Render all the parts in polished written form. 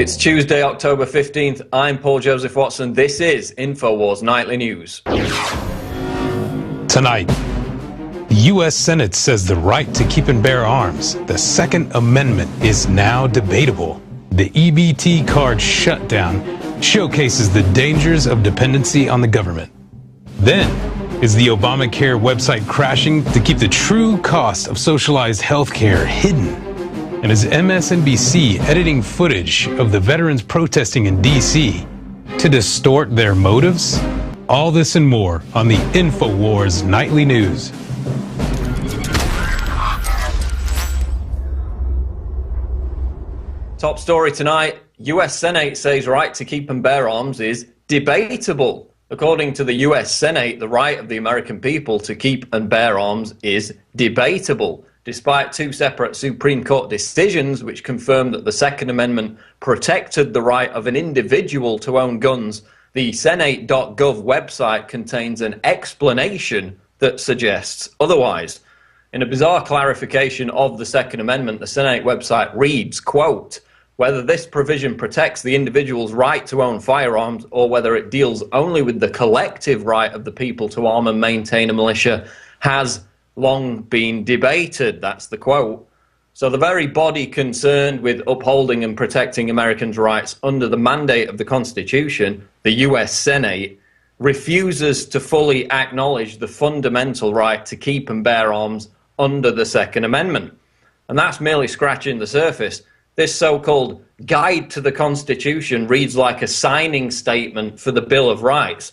It's Tuesday, October 15th. I'm Paul Joseph Watson. This is INFOWARS Nightly News. Tonight, the U.S. Senate says the right to keep and bear arms, the Second Amendment, is now debatable. The EBT card shutdown showcases the dangers of dependency on the government. Then, is the Obamacare website crashing to keep the true cost of socialized health care hidden? And is MSNBC editing footage of the veterans protesting in D.C. to distort their motives? All this and more on the INFOWARS Nightly News. Top story tonight, U.S. Senate says right to keep and bear arms is debatable. According to the U.S. Senate, the right of the American people to keep and bear arms is debatable, despite two separate Supreme Court decisions which confirmed that the Second Amendment protected the right of an individual to own guns. The Senate.gov website contains an explanation that suggests otherwise. In a bizarre clarification of the Second Amendment, the Senate website reads, quote, "Whether this provision protects the individual's right to own firearms or whether it deals only with the collective right of the people to arm and maintain a militia has long been debated." That's the quote. So the very body concerned with upholding and protecting Americans' rights under the mandate of the Constitution, the US Senate, refuses to fully acknowledge the fundamental right to keep and bear arms under the Second Amendment. And that's merely scratching the surface. This so-called guide to the Constitution reads like a signing statement for the Bill of Rights.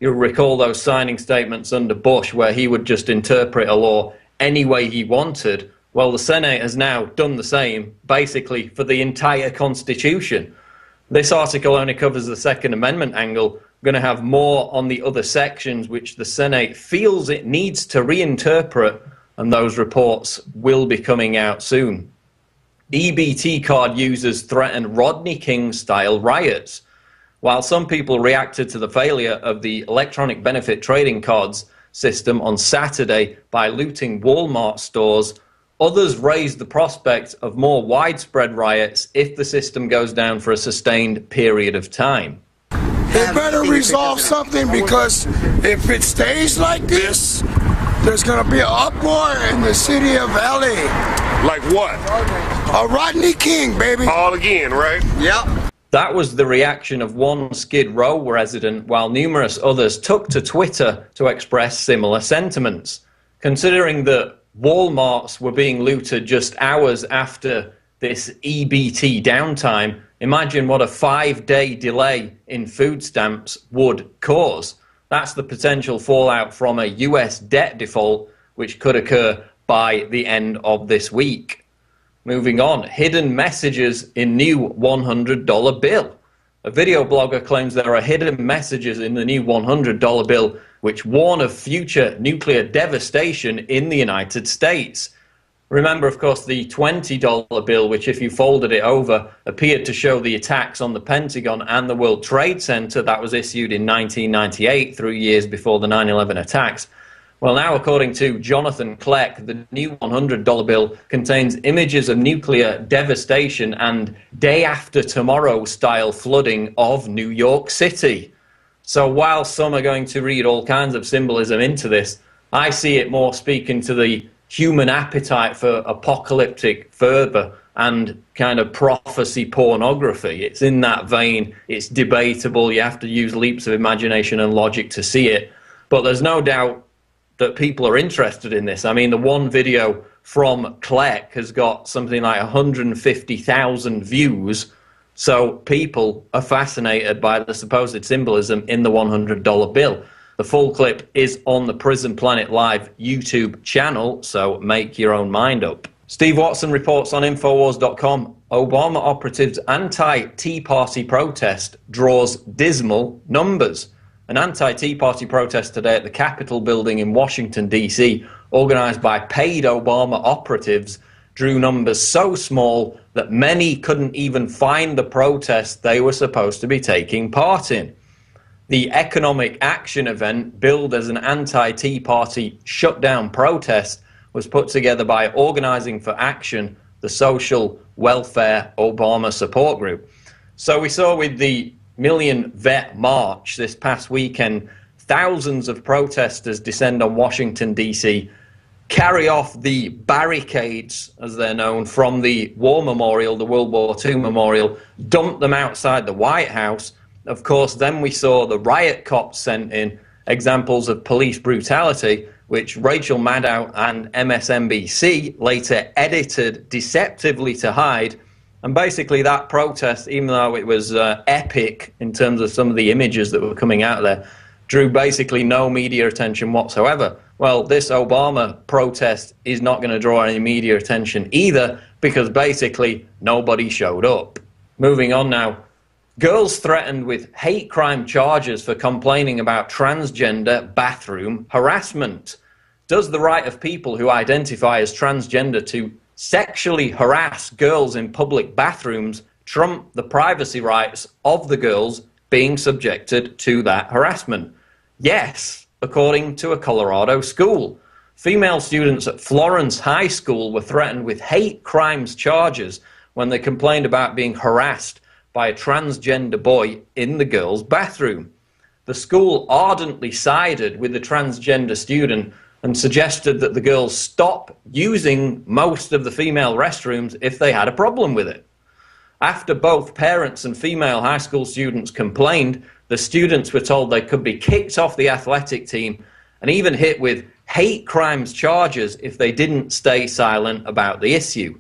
You'll recall those signing statements under Bush where he would just interpret a law any way he wanted. Well, the Senate has now done the same, basically, for the entire Constitution. This article only covers the Second Amendment angle. We're going to have more on the other sections which the Senate feels it needs to reinterpret, and those reports will be coming out soon. EBT card users threaten Rodney King-style riots. While some people reacted to the failure of the electronic benefit trading cards system on Saturday by looting Walmart stores, others raised the prospect of more widespread riots if the system goes down for a sustained period of time. They better resolve something, because if it stays like this, there's going to be an uproar in the city of LA. Like what? A Rodney King, baby. All again, right? Yep. That was the reaction of one Skid Row resident, while numerous others took to Twitter to express similar sentiments. Considering that Walmarts were being looted just hours after this EBT downtime, imagine what a 5-day delay in food stamps would cause. That's the potential fallout from a US debt default, which could occur by the end of this week. Moving on, hidden messages in new $100 bill. A video blogger claims there are hidden messages in the new $100 bill which warn of future nuclear devastation in the United States. Remember, of course, the $20 bill, which if you folded it over, appeared to show the attacks on the Pentagon and the World Trade Center. That was issued in 1998, 3 years before the 9/11 attacks. Well, now, according to Jonathan Kleck, the new $100 bill contains images of nuclear devastation and day-after-tomorrow-style flooding of New York City. So while some are going to read all kinds of symbolism into this, I see it more speaking to the human appetite for apocalyptic fervor and kind of prophecy pornography. It's in that vein. It's debatable. You have to use leaps of imagination and logic to see it. But there's no doubt that people are interested in this. I mean, the one video from Kleck has got something like 150,000 views. So people are fascinated by the supposed symbolism in the $100 bill. The full clip is on the Prison Planet Live YouTube channel, so make your own mind up. Steve Watson reports on Infowars.com. Obama operatives' anti-Tea Party protest draws dismal numbers. An anti-Tea Party protest today at the Capitol building in Washington, D.C., organized by paid Obama operatives, drew numbers so small that many couldn't even find the protest they were supposed to be taking part in. The economic action event, billed as an anti-Tea Party shutdown protest, was put together by Organizing for Action, the social welfare Obama support group. So we saw with the Million Vet March this past weekend, thousands of protesters descend on Washington, D.C., carry off the barricades, as they're known, from the war memorial, the World War II memorial, dump them outside the White House. Of course, then we saw the riot cops sent in, examples of police brutality, which Rachel Maddow and MSNBC later edited deceptively to hide. And basically that protest, even though it was epic in terms of some of the images that were coming out there, drew basically no media attention whatsoever. Well, this Obama protest is not going to draw any media attention either, because basically nobody showed up. Moving on now. Girls threatened with hate crime charges for complaining about transgender bathroom harassment. Does the right of people who identify as transgender to sexually harass girls in public bathrooms trump the privacy rights of the girls being subjected to that harassment? Yes, according to a Colorado school. Female students at Florence High School were threatened with hate crimes charges when they complained about being harassed by a transgender boy in the girls' bathroom. The school ardently sided with the transgender student and suggested that the girls stop using most of the female restrooms if they had a problem with it. After both parents and female high school students complained, the students were told they could be kicked off the athletic team and even hit with hate crimes charges if they didn't stay silent about the issue.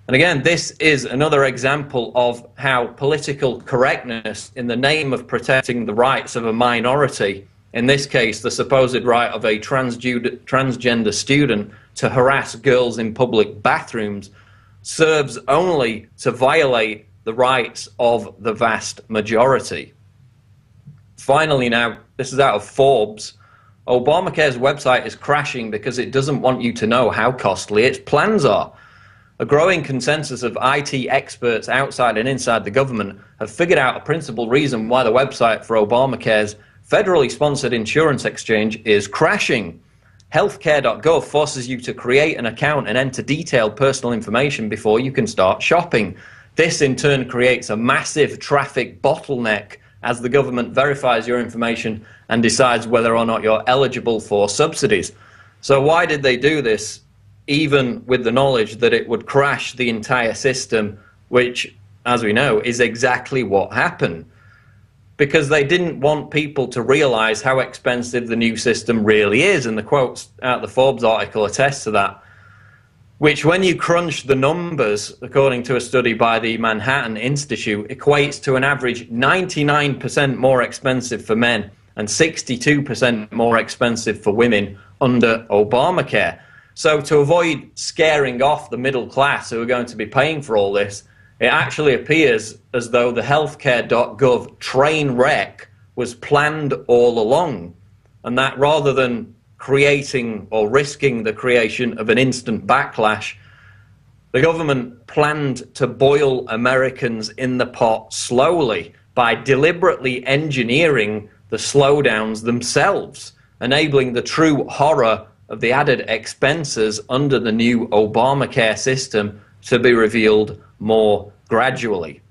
And again, this is another example of how political correctness in the name of protecting the rights of a minority, in this case the supposed right of a transgender student to harass girls in public bathrooms, serves only to violate the rights of the vast majority. Finally now, this is out of Forbes. Obamacare's website is crashing because it doesn't want you to know how costly its plans are. A growing consensus of IT experts outside and inside the government have figured out a principal reason why the website for Obamacare's federally sponsored insurance exchange is crashing. Healthcare.gov forces you to create an account and enter detailed personal information before you can start shopping. This in turn creates a massive traffic bottleneck as the government verifies your information and decides whether or not you're eligible for subsidies. So why did they do this, even with the knowledge that it would crash the entire system, which, as we know, is exactly what happened? Because they didn't want people to realize how expensive the new system really is, and the quotes out the Forbes article attest to that, which when you crunch the numbers, according to a study by the Manhattan Institute, equates to an average 99% more expensive for men and 62% more expensive for women under Obamacare. So to avoid scaring off the middle class who are going to be paying for all this, it actually appears as though the healthcare.gov train wreck was planned all along, and that rather than creating or risking the creation of an instant backlash, the government planned to boil Americans in the pot slowly by deliberately engineering the slowdowns themselves, enabling the true horror of the added expenses under the new Obamacare system to be revealed more gradually.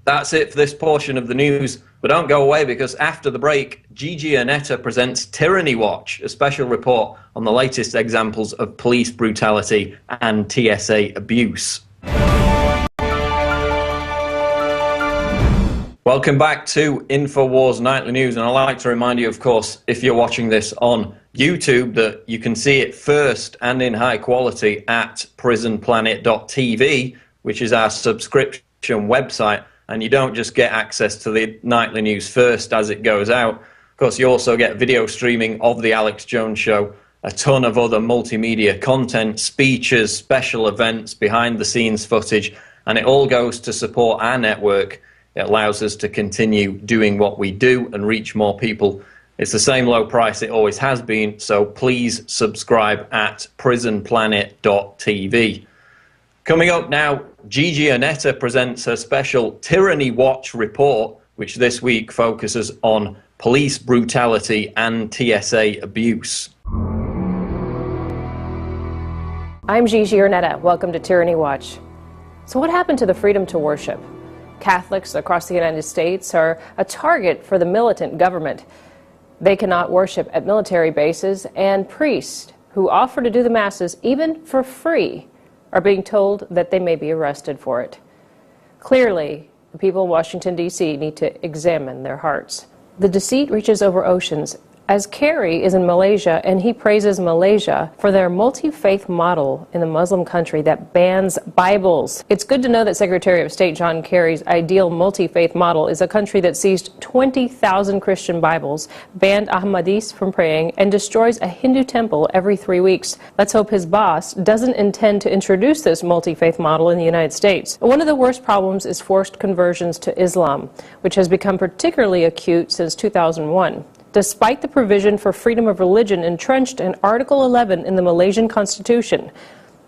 That's it for this portion of the news, but don't go away, because after the break, Gigi Annetta presents Tyranny Watch, a special report on the latest examples of police brutality and TSA abuse. Welcome back to INFOWARS Nightly News, and I'd like to remind you, of course, if you're watching this on YouTube, that you can see it first and in high quality at prisonplanet.tv, which is our subscription website, and you don't just get access to the nightly news first as it goes out. Of course, you also get video streaming of the Alex Jones Show, a ton of other multimedia content, speeches, special events, behind-the-scenes footage, and it all goes to support our network. It allows us to continue doing what we do and reach more people. It's the same low price it always has been, so please subscribe at prisonplanet.tv. Coming up now, Gigi Annetta presents her special Tyranny Watch report, which this week focuses on police brutality and TSA abuse. I'm Gigi Annetta. Welcome to Tyranny Watch. So what happened to the freedom to worship? Catholics across the United States are a target for the militant government. They cannot worship at military bases, and priests who offer to do the masses, even for free, are being told that they may be arrested for it. Clearly, the people in Washington, D.C. need to examine their hearts. The deceit reaches over oceans, as Cory is in Malaysia, and he praises Malaysia for their multi-faith model in the Muslim country that bans Bibles. It's good to know that Secretary of State John Kerry's ideal multi-faith model is a country that seized 20,000 Christian Bibles, banned Ahmadis from praying, and destroys a Hindu temple every 3 weeks. Let's hope his boss doesn't intend to introduce this multi-faith model in the United States. One of the worst problems is forced conversions to Islam, which has become particularly acute since 2001. Despite the provision for freedom of religion entrenched in Article 11 in the Malaysian Constitution.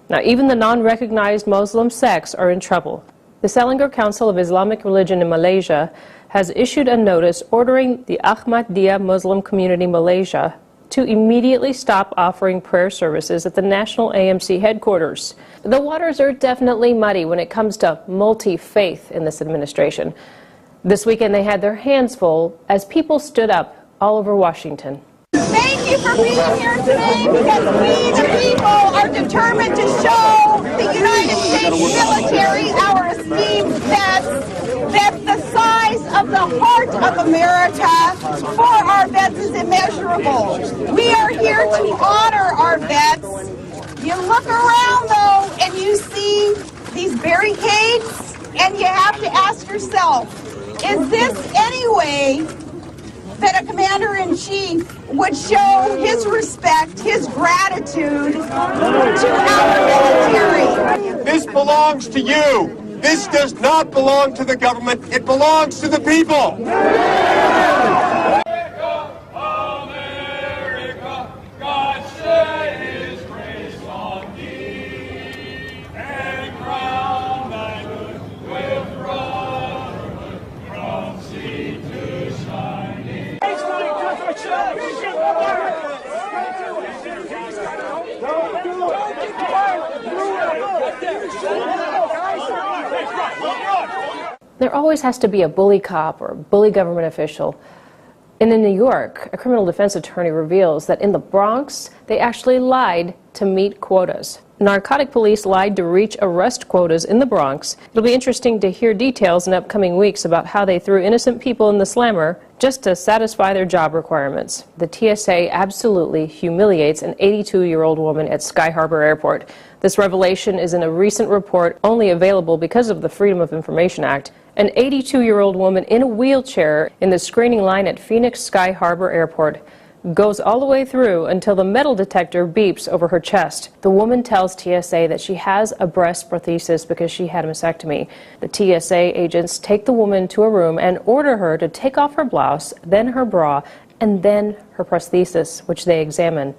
Now, even the non-recognized Muslim sects are in trouble. The Selangor Council of Islamic Religion in Malaysia has issued a notice ordering the Ahmadiyya Muslim Community Malaysia to immediately stop offering prayer services at the National AMC headquarters. The waters are definitely muddy when it comes to multi-faith in this administration. This weekend they had their hands full as people stood up all over Washington. Thank you for being here today, because we, the people, are determined to show the United States military, our esteemed vets, that the size of the heart of America for our vets is immeasurable. We are here to honor our vets. You look around, though, and you see these barricades, and you have to ask yourself, is this any way that a commander-in-chief would show his respect, his gratitude to our military? This belongs to you. This does not belong to the government. It belongs to the people. There always has to be a bully cop or a bully government official. And in New York, a criminal defense attorney reveals that in the Bronx, they actually lied to meet quotas. Narcotic police lied to reach arrest quotas in the Bronx. It'll be interesting to hear details in upcoming weeks about how they threw innocent people in the slammer just to satisfy their job requirements. The TSA absolutely humiliates an 82-year-old woman at Sky Harbor Airport. This revelation is in a recent report only available because of the Freedom of Information Act. An 82-year-old woman in a wheelchair in the screening line at Phoenix Sky Harbor Airport goes all the way through until the metal detector beeps over her chest. The woman tells TSA that she has a breast prosthesis because she had a mastectomy. The TSA agents take the woman to a room and order her to take off her blouse, then her bra, and then her prosthesis, which they examine.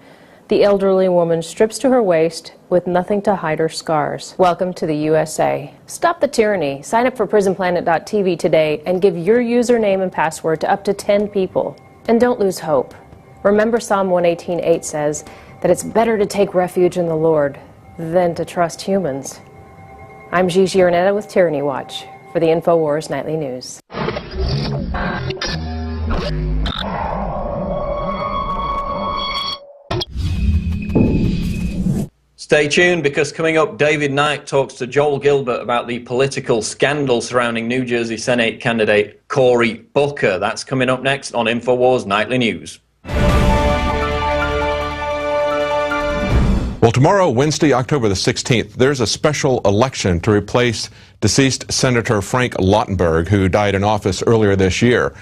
The elderly woman strips to her waist with nothing to hide her scars. Welcome to the USA. Stop the tyranny. Sign up for PrisonPlanet.tv today and give your username and password to up to 10 people. And don't lose hope. Remember Psalm 118:8 says that it's better to take refuge in the Lord than to trust humans. I'm Gigi Arnetta with Tyranny Watch for the INFOWARS Nightly News. Stay tuned, because coming up, David Knight talks to Joel Gilbert about the political scandal surrounding New Jersey Senate candidate Cory Booker. That's coming up next on INFOWARS Nightly News. Well, tomorrow, Wednesday, October the 16th, there's a special election to replace deceased Senator Frank Lautenberg, who died in office earlier this year.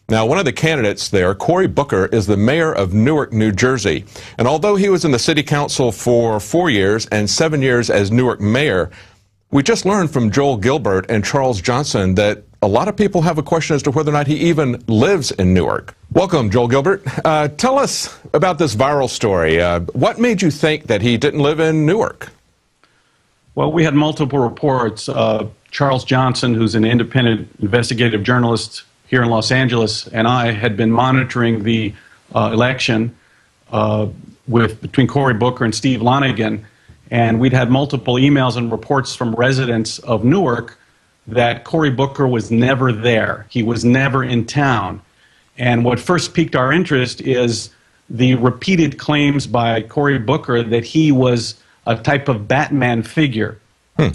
Now, one of the candidates there, Cory Booker, is the mayor of Newark, New Jersey. And although he was in the city council for 4 years and 7 years as Newark mayor, we just learned from Joel Gilbert and Charles Johnson that a lot of people have a question as to whether or not he even lives in Newark. Welcome, Joel Gilbert. Tell us about this viral story. What made you think that he didn't live in Newark? Well, we had multiple reports. Charles Johnson, who's an independent investigative journalist here in Los Angeles, and I had been monitoring the election between Cory Booker and Steve Lonigan, and we'd had multiple emails and reports from residents of Newark that Cory Booker was never there. He was never in town. And what first piqued our interest is the repeated claims by Cory Booker that he was a type of Batman figure.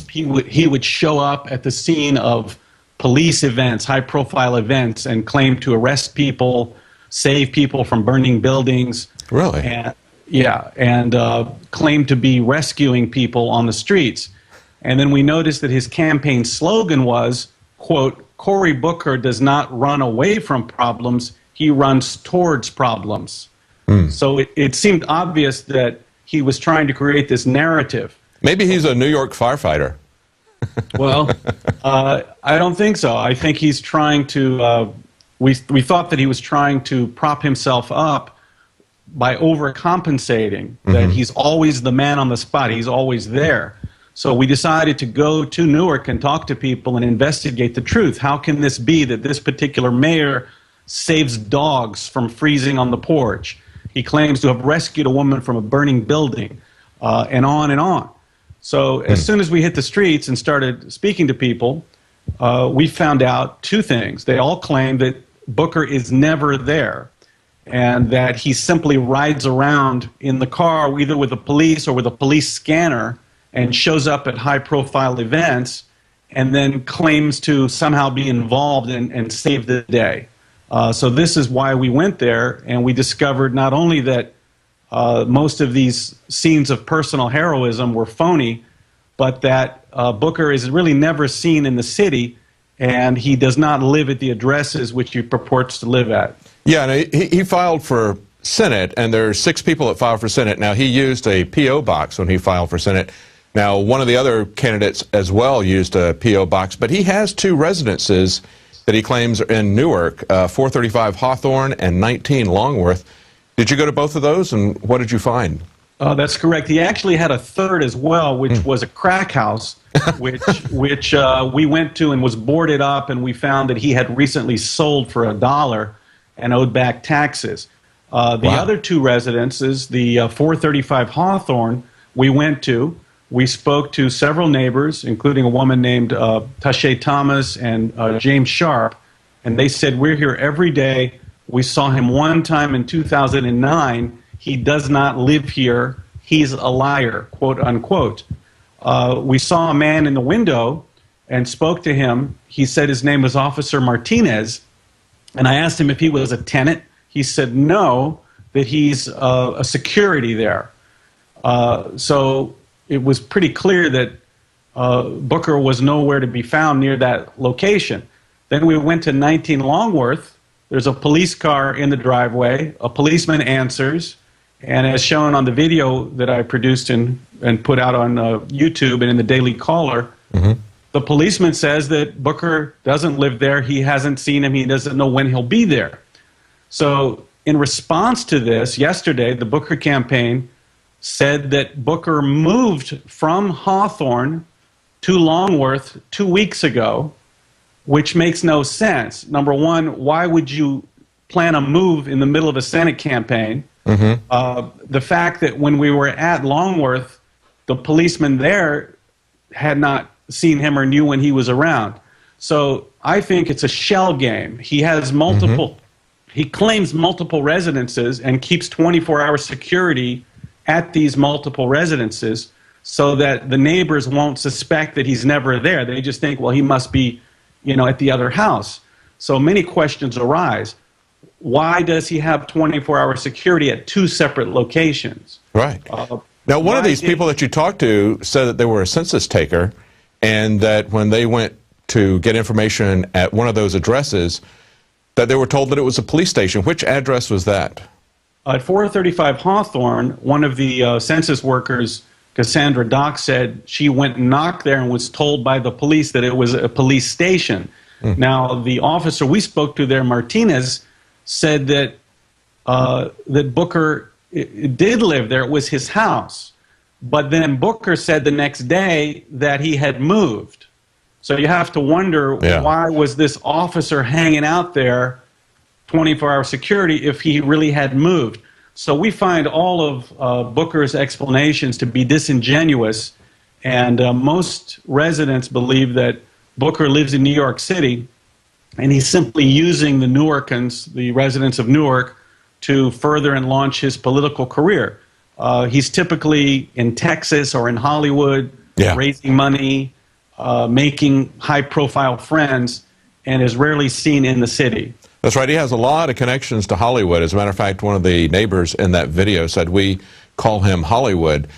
He would show up at the scene of police events, high-profile events, and claim to arrest people, save people from burning buildings. Really? And, claim to be rescuing people on the streets. And then we noticed that his campaign slogan was, quote, Cory Booker does not run away from problems, he runs towards problems. So it seemed obvious that he was trying to create this narrative. Maybe he's a New York firefighter. Well, I don't think so. I think he's trying to, we thought that he was trying to prop himself up by overcompensating, that he's always the man on the spot, he's always there. So we decided to go to Newark and talk to people and investigate the truth. How can this be that this particular mayor saves dogs from freezing on the porch? He claims to have rescued a woman from a burning building, and on and on. So as soon as we hit the streets and started speaking to people, we found out two things. They all claim that Booker is never there, and that he simply rides around in the car either with the police or with a police scanner and shows up at high-profile events and then claims to somehow be involved and save the day. So this is why we went there, and we discovered not only that most of these scenes of personal heroism were phony, but that Booker is really never seen in the city, and he does not live at the addresses which he purports to live at. Yeah, and he filed for Senate, and there are 6 people that filed for Senate. Now, he used a P.O. box when he filed for Senate. Now, one of the other candidates as well used a P.O. box, but he has 2 residences that he claims are in Newark, 435 Hawthorne and 19 Longworth. Did you go to both of those, and what did you find? That's correct. He actually had a third as well, which was a crack house, which we went to and was boarded up, and we found that he had recently sold for $1 and owed back taxes. The other 2 residences, the 435 Hawthorne, we went to. We spoke to several neighbors, including a woman named Tashay Thomas and James Sharp, and they said, we're here every day. We saw him one time in 2009. He does not live here. He's a liar, quote unquote. We saw a man in the window and spoke to him. He said his name was Officer Martinez, and I asked him if he was a tenant. He said no, that he's a security there. So it was pretty clear that Booker was nowhere to be found near that location. Then we went to 19 Longworth. There's a police car in the driveway. A policeman answers, and as shown on the video that I produced and put out on YouTube and in the Daily Caller, the policeman says that Booker doesn't live there. He hasn't seen him. He doesn't know when he'll be there. So in response to this, yesterday, the Booker campaign said that Booker moved from Hawthorne to Longworth 2 weeks ago, which makes no sense. Number one, why would you plan a move in the middle of a Senate campaign? The fact that when we were at Longworth, the policeman there had not seen him or knew when he was around. So I think it's a shell game. He has multiple, he claims multiple residences and keeps 24-hour security at these multiple residences so that the neighbors won't suspect that he's never there. They just think, well, he must be, you know, at the other house. So many questions arise. Why does he have 24-hour security at 2 separate locations? Right. Now, one of these people that you talked to said that they were a census taker, and that when they went to get information at one of those addresses, that they were told that it was a police station. Which address was that? At 435 Hawthorne, one of the census workers, Cassandra Dock, said she went and knocked there and was told by the police that it was a police station. Now, the officer we spoke to there, Martinez, said that that Booker did live there. It was his house. But then Booker said the next day that he had moved. So you have to wonder, why was this officer hanging out there, 24-hour security, if he really had moved? So we find all of Booker's explanations to be disingenuous, and most residents believe that Booker lives in New York City, and he's simply using the Newarkans, the residents of Newark, to further and launch his political career. He's typically in Texas or in Hollywood, raising money, making high-profile friends, and is rarely seen in the city. That's right. He has a lot of connections to Hollywood. As a matter of fact, one of the neighbors in that video said, "We call him Hollywood."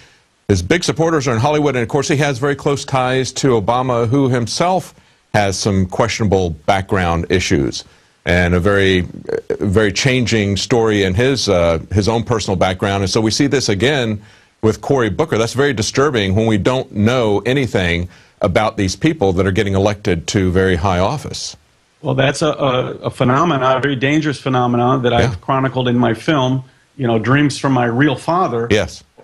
His big supporters are in Hollywood, and of course he has very close ties to Obama, who himself has some questionable background issues and a very changing story in his own personal background. And so we see this again with Cory Booker. That's very disturbing when we don't know anything about these people that are getting elected to very high office. Well, that's a phenomenon, a very dangerous phenomenon that I've chronicled in my film, you know, Dreams from My Real Father,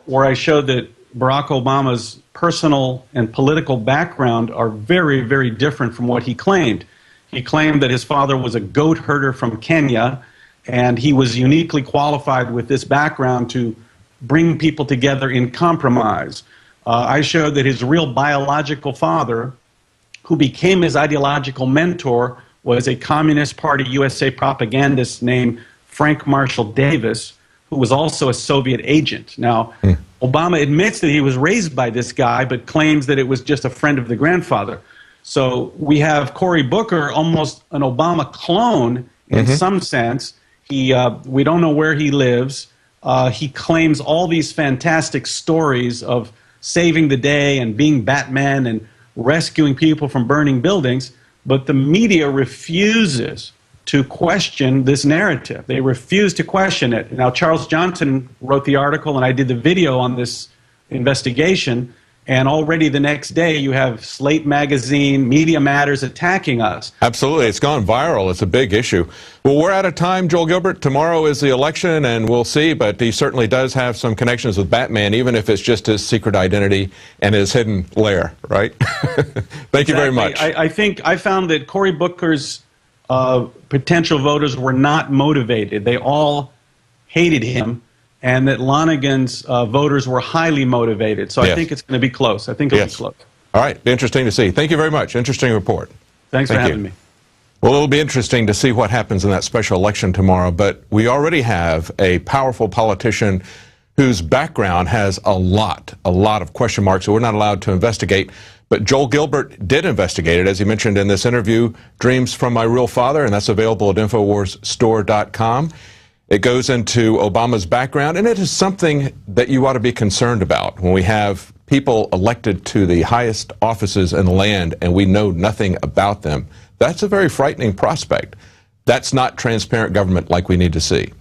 where I showed that Barack Obama's personal and political background are very, very different from what he claimed. He claimed that his father was a goat herder from Kenya, and he was uniquely qualified with this background to bring people together in compromise. I showed that his real biological father, who became his ideological mentor, was a Communist Party USA propagandist named Frank Marshall Davis, who was also a Soviet agent. Now, Obama admits that he was raised by this guy, but claims that it was just a friend of the grandfather. So we have Cory Booker, almost an Obama clone in some sense. We don't know where he lives. He claims all these fantastic stories of saving the day and being Batman and rescuing people from burning buildings, but the media refuses to question this narrative. They refuse to question it. Now, Charles Johnson wrote the article, and I did the video on this investigation, and already the next day you have Slate Magazine, Media Matters attacking us. Absolutely. It's gone viral. It's a big issue. Well, we're out of time, Joel Gilbert. Tomorrow is the election, and we'll see, but he certainly does have some connections with Batman, even if it's just his secret identity and his hidden lair, right? Thank you very much. I think I found that Cory Booker's potential voters were not motivated. They all hated him, and that Lonigan's voters were highly motivated. So I think it's going to be close. I think it'll be close. All right. Interesting to see. Thank you very much. Interesting report. Thanks for having me. Well, it'll be interesting to see what happens in that special election tomorrow, but we already have a powerful politician whose background has a lot of question marks, so we're not allowed to investigate. But Joel Gilbert did investigate it, as he mentioned in this interview, Dreams from My Real Father, and that's available at InfoWarsStore.com. It goes into Obama's background, and it is something that you ought to be concerned about when we have people elected to the highest offices in the land and we know nothing about them. That's a very frightening prospect. That's not transparent government like we need to see.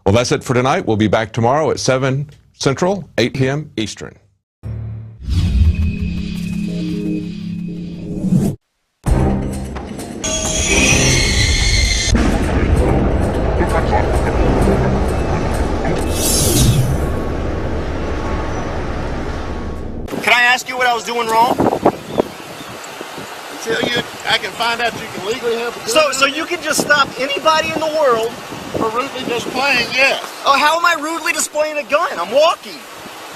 Well, that's it for tonight. We'll be back tomorrow at 7 Central, 8 p.m. Eastern. Can I ask you what I was doing wrong? Until I can find out you can legally have a gun. So you can just stop anybody in the world for rudely displaying, yes. Oh, how am I rudely displaying a gun? I'm walking.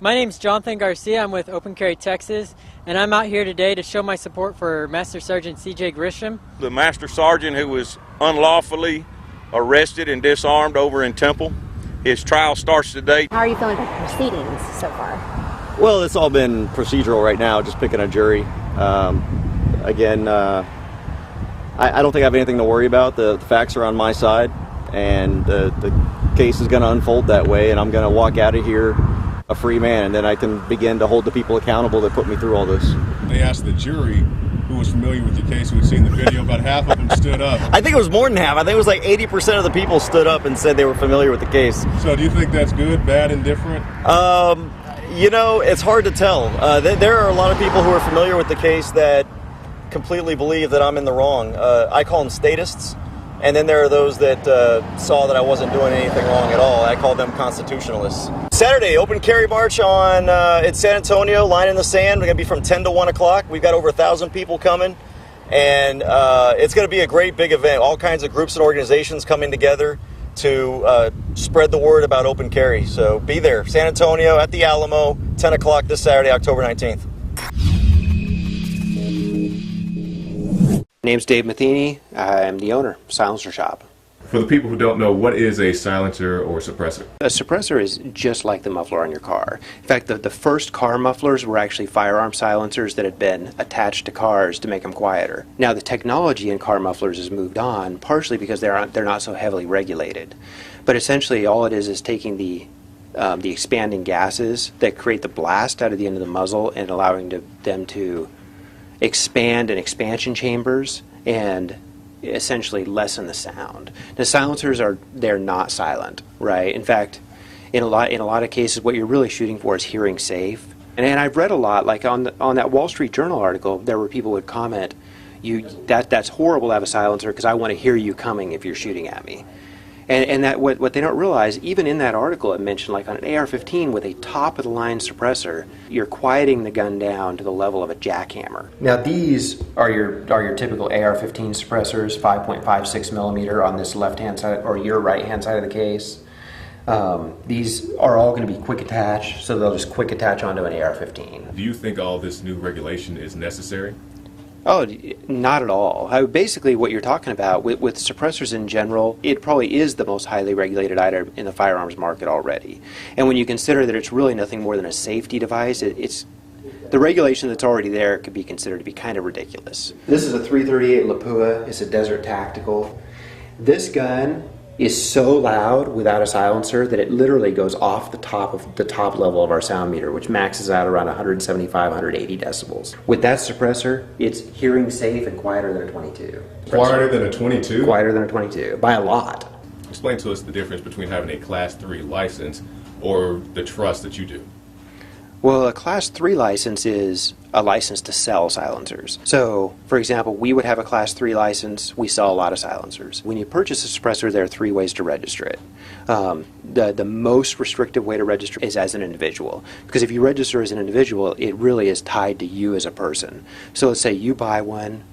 My name's Jonathan Garcia. I'm with Open Carry Texas, and I'm out here today to show my support for Master Sergeant C.J. Grisham. The Master Sergeant who was unlawfully arrested and disarmed over in Temple. His trial starts today. How are you feeling about the proceedings so far? Well, it's all been procedural right now, just picking a jury. I don't think I have anything to worry about. The facts are on my side, and the case is going to unfold that way, and I'm going to walk out of here a free man, and then I can begin to hold the people accountable that put me through all this. They asked the jury who was familiar with the case, who had seen the video. About half of them stood up. I think it was more than half. I think it was like 80% of the people stood up and said they were familiar with the case. So do you think that's good, bad, indifferent? You know, it's hard to tell. There are a lot of people who are familiar with the case that completely believe that I'm in the wrong. I call them statists, and then there are those that saw that I wasn't doing anything wrong at all. I call them constitutionalists. Saturday, open carry march on in San Antonio, line in the sand. We're going to be from 10 to 1 o'clock. We've got over 1,000 people coming, and it's going to be a great big event. All kinds of groups and organizations coming together to spread the word about open carry. So be there, San Antonio at the Alamo, 10 o'clock this Saturday, October 19th. Name's Dave Matheny. I'm the owner, Silencer Shop. For the people who don't know, what is a silencer or suppressor? A suppressor is just like the muffler on your car. In fact, the first car mufflers were actually firearm silencers that had been attached to cars to make them quieter. Now, the technology in car mufflers has moved on, partially because they're not so heavily regulated. But essentially, all it is taking the expanding gases that create the blast out of the end of the muzzle and allowing them to expand in expansion chambers and essentially lessen the sound. The silencers they're not silent, right? In fact, in a lot of cases, what you're really shooting for is hearing safe. And I've read a lot, like on that Wall Street Journal article, there were people who would comment, that's horrible to have a silencer because I want to hear you coming if you're shooting at me. And that what they don't realize, even in that article, it mentioned like on an AR-15 with a top-of-the-line suppressor, you're quieting the gun down to the level of a jackhammer. Now these are your typical AR-15 suppressors, 5.56 millimeter on this left-hand side or your right-hand side of the case. These are all going to be quick attach, so they'll just quick attach onto an AR-15. Do you think all this new regulation is necessary? Oh, not at all. Basically, what you're talking about with suppressors in general, it probably is the most highly regulated item in the firearms market already. And when you consider that it's really nothing more than a safety device, it's the regulation that's already there could be considered to be kind of ridiculous. This is a .338 Lapua. It's a Desert Tactical. This gun is so loud without a silencer that it literally goes off the top level of our sound meter, which maxes out around 175, 180 decibels. With that suppressor, it's hearing safe and quieter than a 22. Quieter than a 22? Quieter than a 22, by a lot. Explain to us the difference between having a Class 3 license or the trust that you do. Well, a Class 3 license is a license to sell silencers. So, for example, we would have a Class 3 license. We sell a lot of silencers. When you purchase a suppressor, there are 3 ways to register it. The most restrictive way to register is as an individual. Because if you register as an individual, it really is tied to you as a person. So let's say you buy one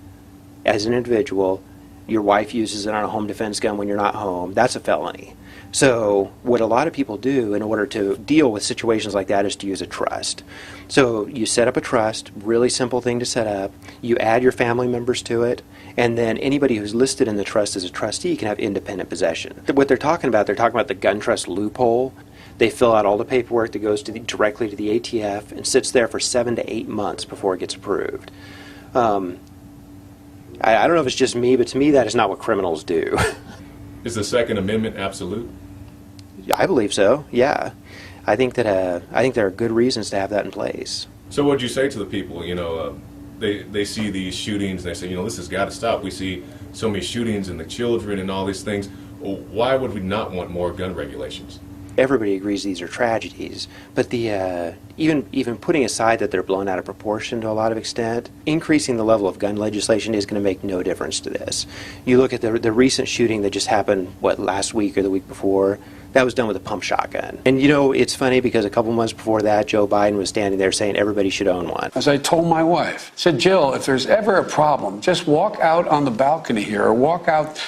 as an individual, your wife uses it on a home defense gun when you're not home, that's a felony. So what a lot of people do in order to deal with situations like that is to use a trust. So you set up a trust, really simple thing to set up. You add your family members to it, and then anybody who's listed in the trust as a trustee can have independent possession. What they're talking about the gun trust loophole. They fill out all the paperwork that goes directly to the ATF and sits there for 7 to 8 months before it gets approved. I don't know if it's just me, but to me that is not what criminals do. Is the Second Amendment absolute? I believe so, yeah. I think there are good reasons to have that in place. So what do you say to the people, they see these shootings and they say, this has got to stop. We see so many shootings and the children and all these things. Well, why would we not want more gun regulations? Everybody agrees these are tragedies, but even putting aside that they're blown out of proportion to a lot of extent, increasing the level of gun legislation is going to make no difference to this. You look at the recent shooting that just happened, last week or the week before, that was done with a pump shotgun. And it's funny because a couple months before that, Joe Biden was standing there saying everybody should own one. As I told my wife, I said, Jill, if there's ever a problem, just walk out on the balcony here or walk out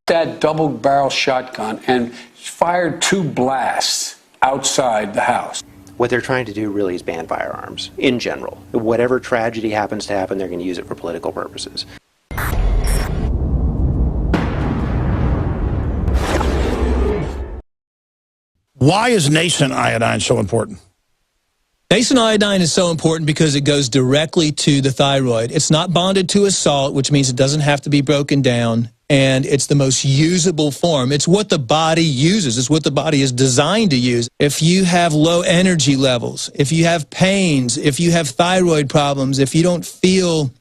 that double-barrel shotgun and fire 2 blasts outside the house. What they're trying to do really is ban firearms in general. Whatever tragedy happens to happen, they're going to use it for political purposes. Why is nascent iodine so important? Nascent iodine is so important because it goes directly to the thyroid. It's not bonded to a salt, which means it doesn't have to be broken down, and it's the most usable form. It's what the body uses. It's what the body is designed to use. If you have low energy levels, if you have pains, if you have thyroid problems, if you don't feel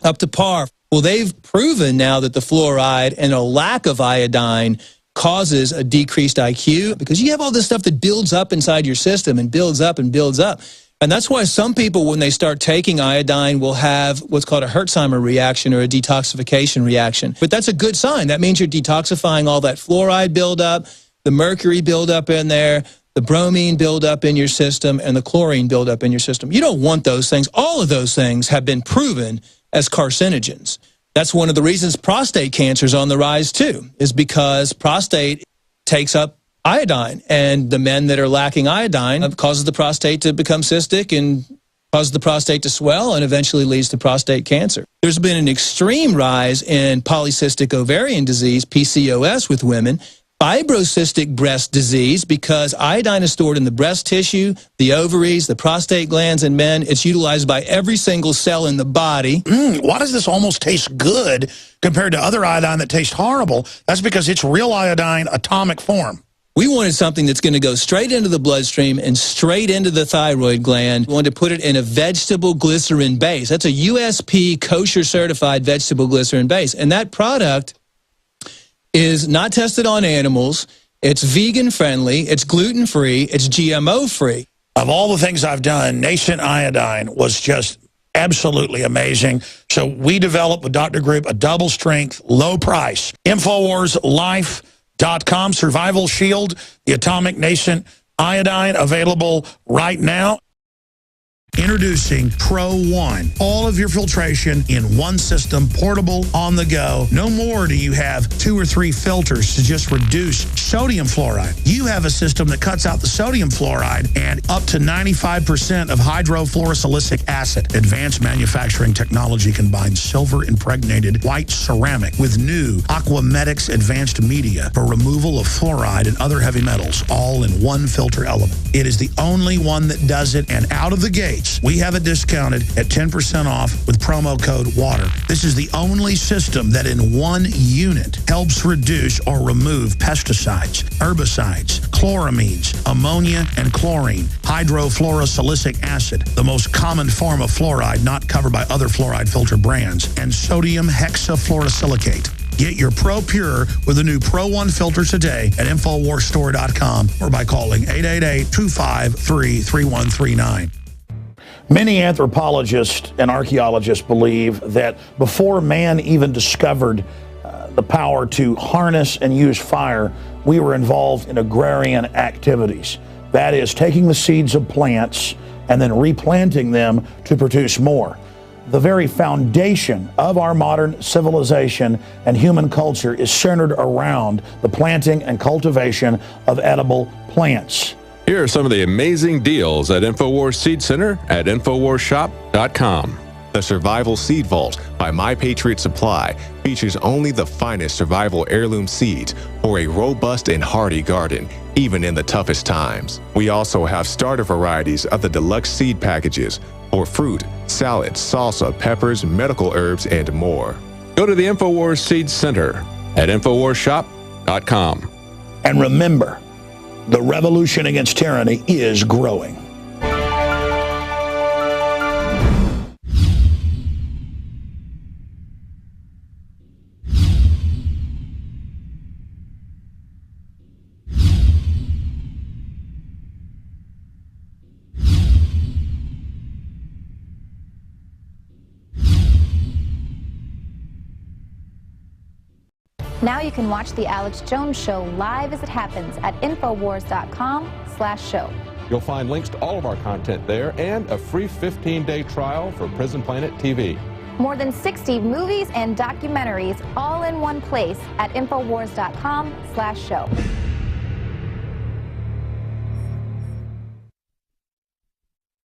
up to par, well, they've proven now that the fluoride and a lack of iodine causes a decreased IQ because you have all this stuff that builds up inside your system and builds up and builds up. And that's why some people, when they start taking iodine, will have what's called a Herxheimer reaction or a detoxification reaction. But that's a good sign. That means you're detoxifying all that fluoride buildup, the mercury buildup in there, the bromine buildup in your system, and the chlorine buildup in your system. You don't want those things. All of those things have been proven as carcinogens. That's one of the reasons prostate cancer is on the rise, too, is because prostate takes up iodine. And the men that are lacking iodine causes the prostate to become cystic and causes the prostate to swell and eventually leads to prostate cancer. There's been an extreme rise in polycystic ovarian disease, PCOS, with women, fibrocystic breast disease, because iodine is stored in the breast tissue, the ovaries, the prostate glands in men. It's utilized by every single cell in the body. Why does this almost taste good compared to other iodine that tastes horrible? That's because it's real iodine atomic form. We wanted something that's going to go straight into the bloodstream and straight into the thyroid gland. We wanted to put it in a vegetable glycerin base. That's a USP kosher certified vegetable glycerin base. And that product is not tested on animals. It's vegan friendly. It's gluten free. It's GMO free. Of all the things I've done, Nascent Iodine was just absolutely amazing. So we developed with Dr. Group a double strength, low price. InfoWarsLife.com, Survival Shield, the Atomic Nascent Iodine, available right now. Introducing Pro One. All of your filtration in one system, portable, on the go. No more do you have 2 or 3 filters to just reduce sodium fluoride. You have a system that cuts out the sodium fluoride and up to 95% of hydrofluorosilicic acid. Advanced manufacturing technology combines silver-impregnated white ceramic with new Aquamedics advanced media for removal of fluoride and other heavy metals, all in one filter element. It is the only one that does it, and out of the gates, we have it discounted at 10% off with promo code WATER. This is the only system that in one unit helps reduce or remove pesticides, herbicides, chloramines, ammonia, and chlorine, hydrofluorosilicic acid, the most common form of fluoride not covered by other fluoride filter brands, and sodium hexafluorosilicate. Get your Pro Pure with the new Pro One filter today at InfoWarsStore.com or by calling 888-253-3139. Many anthropologists and archaeologists believe that before man even discovered the power to harness and use fire, we were involved in agrarian activities. That is, taking the seeds of plants and then replanting them to produce more. The very foundation of our modern civilization and human culture is centered around the planting and cultivation of edible plants. Here are some of the amazing deals at InfoWars Seed Center at InfoWarsShop.com. The Survival Seed Vault by My Patriot Supply features only the finest survival heirloom seeds for a robust and hardy garden, even in the toughest times. We also have starter varieties of the deluxe seed packages for fruit, salad, salsa, peppers, medical herbs, and more. Go to the InfoWars Seed Center at InfoWarsShop.com. And remember, the revolution against tyranny is growing. Now you can watch The Alex Jones Show live as it happens at Infowars.com/show. You'll find links to all of our content there and a free 15-day trial for Prison Planet TV. More than 60 movies and documentaries all in one place at Infowars.com/show.